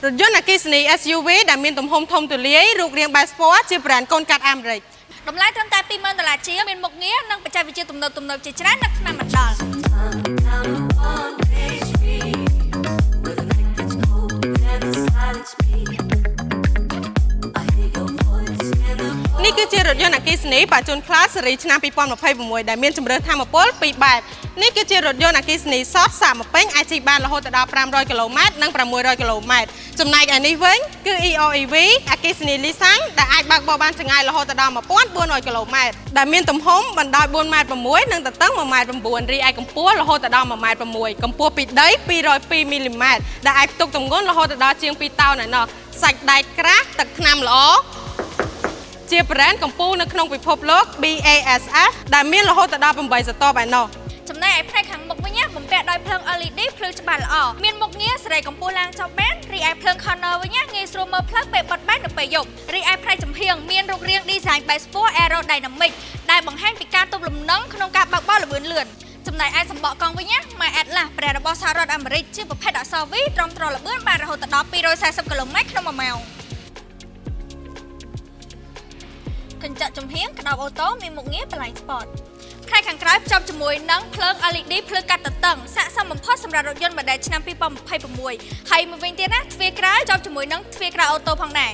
รถยนต์อคติสนี SUV ដែលមានទំហំធំទូលាយរូបរាងបែប Sport ជាแบรนด์កូនកាត់អាមេរិកតម្លៃត្រឹមតែ$20,000ជាមានមុខងារនិងបច្ចេកវិទ្យាទំនើបៗជាច្រើននៅឆ្នាំមកដល់នេះគឺជារថយន្តអគ្គិសនីបញ្ជូនខ្លះស៊េរីឆ្នាំ2026ដែលមានជម្រើសថាមពលពីរបែបនេះគឺជារថយន្តអគ្គិសនីសុទ្ធសាកមកពេញអាចជិះបានរហូតដល់500គីឡូម៉ែត្រនិង600គីឡូម៉ែត្រចំណែកឯនេះវិញគឺ EOEV អគ្គិសនីលីសាំងដែលអាចបើកបរបានចម្ងាយរហូតដល់1400គីឡូម៉ែត្រដែលមានទំហំបណ្ដោយ4.6ម៉ែត្រនិងទទឹង1.9ម៉ែត្ររីឯកម្ពស់រហូតដល់1.6ម៉ែត្រកម្ពស់ពីដី202មីលីម៉ែត្រដែលអាចផ្ទុកទម្ងន់រហូតដល់ជាង2តោនឯណោះសាច់ដែកក្រាស់ទឹកថ្នាំល្អជាប្រេនកម្ពុជានៅក្នុងពិភពលោក BASF ដែលមានរហូតដល់8ស្រទាប់ឯណោះចំណែកឯផ្នែកខាងមុខវិញបំពាក់ដោយភ្លើង LED ភ្លឺច្បាស់ល្អមានមុខងារសេរីកម្ពស់ឡើងចុះបានរីឯភ្លើង corner វិញងាយស្រួលមើលភ្លើងពេលបត់បែននៅពេលយប់រីឯផ្នែកចំហៀងមានរូបរាង design បែប Sport Aerodynamic ដែលបង្ហាញពីការទប់លំនឹងក្នុងការបើកបរល្បឿនលឿនចំណែកឯសម្បកកង់វិញ My Atlas ប្រេរបស់សហរដ្ឋអាមេរិកជាប្រភេទអក្សរ V ទ្រាំទ្រល្បឿនបានរហូតដល់240គីឡូម៉ែត្រក្នុង1ម៉ោងកញ្ចក់ចំហៀងក្តោបអូតូមានមុខងារបន្លែង Sport ផ្នែកខាងក្រោយភ្ជាប់ជាមួយនឹងភ្លើង LED ភ្លឺកាត់ទទឹងស័ក្តិសមបំផុតសម្រាប់រថយន្ត model ឆ្នាំ2026ហើយមួយវិញទៀតណាទ្វារក្រោយជាប់ជាមួយនឹងទ្វារក្រោយអូតូផងដែរ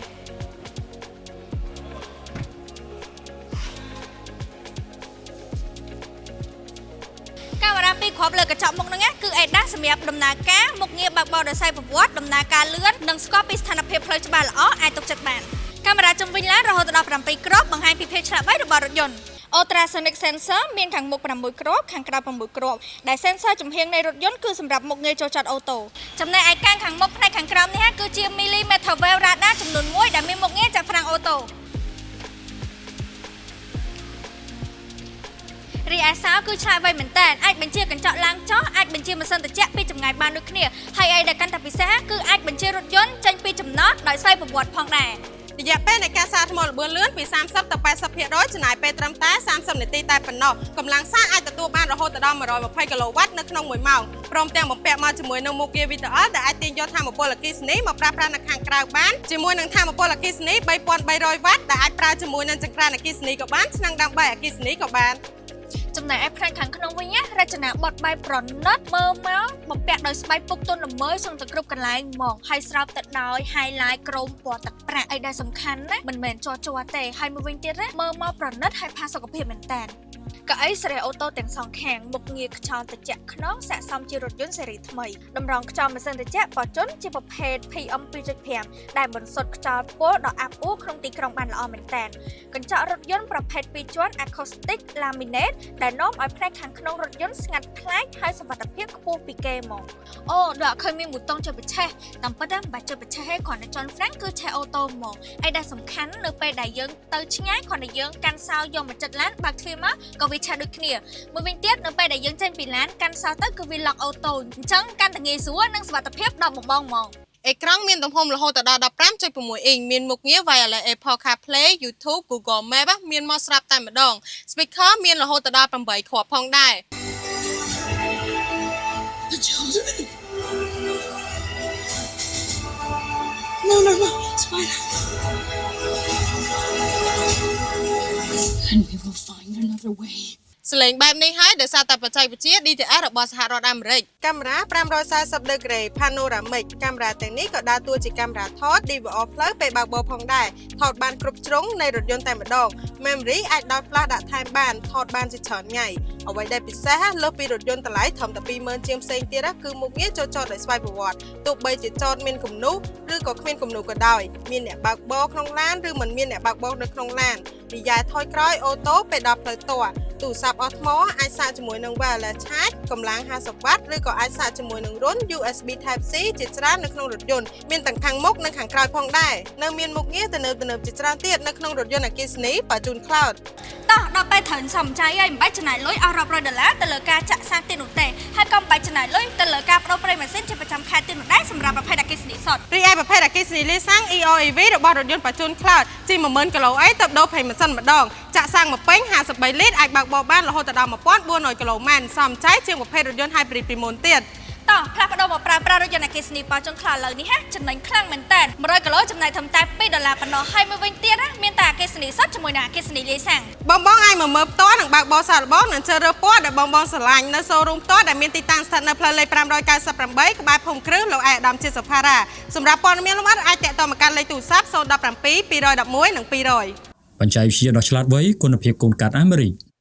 កាមេរ៉ាពីរគ្រាប់លើកញ្ចក់មុខហ្នឹងគឺ ADAS សម្រាប់ដំណើរការមុខងារបើកបរដោយសារប្រវត្តិដំណើរការលឿននិងស្គាល់ពីស្ថានភាពផ្លូវច្បាស់ល្អអាចទុកចិត្តបានកាមេរ៉ាជុំវិញឡានរហូតដល់7គ្រាប់បង្ហាញពីភាពឆ្លាតវៃរបស់រថយន្ត Ultrasonic Sensor មានខាងមុខ6គ្រាប់ខាងក្រោយ6គ្រាប់ដែល Sensor ចំហៀងនៃរថយន្តគឺសម្រាប់មុខងារចូលចតអូតូចំណែកឯកាំងខាងមុខផ្នែកខាងក្រោមនេះគឺជា Millimeter Wave Radar ចំនួន1ដែលមានមុខងារចាប់ហ្វ្រាំងអូតូរីឯសោគឺឆ្លាតវៃមែនតើអាចបញ្ជាកញ្ចក់ឡើងចុះអាចបញ្ជាម៉ាស៊ីនត្រជាក់ពីចម្ងាយបានដូចគ្នាហើយឯដែលកាន់តែពិសេសគឺអាចបញ្ជារថយន្តចេញពីចំណតដោយស្វ័យប្រវត្តិផងដែររយៈពេលនៃការសាកថ្មល្បឿនលឿនពី30ទៅ80%ចំណាយពេលត្រឹមតែ30នាទីតែប៉ុណ្ណោះកម្លាំងសាកអាចទទួលបានរហូតដល់120គីឡូវ៉ាត់នៅក្នុង1ម៉ោងព្រមទាំងបំពាក់មកជាមួយនឹងមុខងារ VTL ដែលអាចទាញយកថាមពលអគ្គិសនីមកប្រើប្រាស់នៅខាងក្រៅបានជាមួយនឹងថាមពលអគ្គិសនី3300វ៉ាត់ដែលអាចប្រើជាមួយនឹងចង្ក្រានអគ្គិសនីក៏បានឆ្នាំងដាំបាយអគ្គិសនីក៏បានចំណែកឯផ្នែកខាងក្នុងវិញរចនាបថបែបប្រណិតមើលមកបំពាក់ដោយស្បែកពុកទន់ល្មើយសឹងតែគ្រប់កន្លែងហ្មងហើយស្រោបទៅដោយ highlight ក្រោមពណ៌ទឹកប្រាក់ឯដែលសំខាន់ណាមិនមែនជាប់ទេហើយមួយវិញទៀតណាមើលមកប្រណិតហើយផាសុកភាពមែនតើកៅអីសេរីអូតូទាំងសងខាងមុខងារខ្យល់ត្រជាក់ខ្នងស័ក្តិសមជារថយន្តស៊េរីថ្មីតម្រងខ្យល់ម៉ាស៊ីនត្រជាក់បោះជន់ជាប្រភេទ PM 2.5 ដែលបន្សុទ្ធខ្យល់ពុលដ៏អាប់អួរក្នុងទីក្រុងបានល្អមែនតើកញ្ចក់រថយន្តប្រភេទ2ជាន់ Acoustic Laminate ដែលនាំឲ្យផ្នែកខាងក្នុងរថយន្តស្ងាត់ប្លែកហើយសុវត្ថិភាពខ្ពស់ពីគេហ្មងអូដល់អត់ឃើញមានប៊ូតុងចុចបញ្ឆេះតាមពិតមិនបាច់ចុចបញ្ឆេះទេគ្រាន់តែចុចហ្វ្រាំងគឺឆេះអូតូហ្មងឯដែលសំខាន់នៅពេលដែលយើងទៅឆ្ងាយគ្រាន់តែយើងកាន់សោយកមកចិត្តឡានបើកទ្វារមកក៏វាឆេះដូចគ្នាមួយវិញទៀតនៅពេលដែលយើងចេញពីឡានកាន់សោទៅគឺវាឡុកអូតូអញ្ចឹងកាន់តែងាយស្រួលនិងសុវត្ថិភាពដល់បំបងហ្មងអេក្រង់មានទំហំរហូតដល់ 15.6 អ៊ីងមានមុខងារ Wireless Apple CarPlay YouTube Google Maps មានមកស្រាប់តែម្ដង Speaker មានរហូតដល់8គ្រាប់ផងដែរ The children. No, it's fine. And we will find another way. សលេងបែបនេះហើយដោយសារតែបច្ចេកវិទ្យា DTS របស់សហរដ្ឋអាមេរិកកាមេរ៉ា540ដឺក្រេ Panoramic កាមេរ៉ាទាំងនេះក៏ដើរតួជាកាមេរ៉ាថត DVR ផ្លូវពេលបើកបរផងដែរថតបានគ្រប់ជ្រុងនៃរថយន្តតែម្ដង Memory អាចដោត flash ដាក់ថែមបានថតបានជាច្រើនថ្ងៃអ្វីដែលពិសេសលើសពីរថយន្តតម្លៃធំតែ 20000 ជាងផ្សេងទៀតគឺមុខងារចូលចតដោយស្វ័យប្រវត្តិទោះបីជាចតមានគំនូសឬក៏គ្មានគំនូសក៏ដោយមានអ្នកបើកបរក្នុងឡានឬមិនមានអ្នកបើកបរនៅក្នុងឡាននិយាយថយក្រោយអូតូពេលដល់ផ្លូវទាស់ទូរស័ព្ទអស់ថ្មអាចសាកជាមួយនឹង wireless charge កម្លាំង50វ៉ាត់ឬក៏អាចសាកជាមួយនឹងរុន USB Type C ជាច្រើននៅក្នុងរថយន្តមានទាំងខាងមុខនិងខាងក្រោយផងដែរនៅមានមុខងារទំនើបជាច្រើនទៀតនៅក្នុងរថយន្តអគ្គិសនីបញ្ជូន cloud តោះដល់ពេលត្រូវសំចៃហើយមិនបាច់ចំណាយលុយអស់រាប់រយដុល្លារទៅលើការចាក់សាំងទៀតនោះទេហើយក៏មិនបាច់ចំណាយលុយទៅលើការប្ដូរប្រេងម៉ាស៊ីនជាប្រចាំខែទៀតនោះដែរសម្រាប់ប្រភេទអគ្គិសនីសុទ្ធរីឯប្រភេទអគ្គិសនីលេសាំង EOEV របស់រថយន្តបញ្ជូន cloud ជី10000គីឡូអីទៅដូរប្រេងម៉ាស៊ីនម្ដងចាក់សាំងមួយពេញ53លីត្រអាចបើកបរបានរហូតដល់1400គីឡូម៉ែត្រសមចៃជាងប្រភេទរថយន្ត hybrid ពីមុនទៀត ត តោះផ្លាស់ប្ដូរមកប្រើប្រាស់រថយន្តអគ្គិសនីប៉ោះចុងខ្លាលើនេះហាចំណេញខ្លាំងមែនតើ100គីឡូចំណាយត្រឹមតែ$2ប៉ុណ្ណោះហើយមួយវិញទៀតណាមានតែអគ្គិសនីសុទ្ធជាមួយនឹងអគ្គិសនីលាយសាំង បងអាចមកមើលផ្ទាល់និងបើកបោសាកល្បងនិងជ្រើសរើសពណ៌ដែលបងស្រឡាញ់នៅ showroom ផ្ទាល់ដែលមានទីតាំងស្ថិតនៅផ្លូវលេខ598ក្បែរភូមិគ្រឹះលោកឯកឧត្តមជាសុផារ៉ាសម្រាប់ព័ត៌មានលម្អិតអាចតាក់ទងមកកាន់លេខទូរស័ព្ទ017 211និង200 បច្ចេកវិទ្យាដ៏ឆ្លាតវៃគុណភាពកូនកាត់អាមេរិក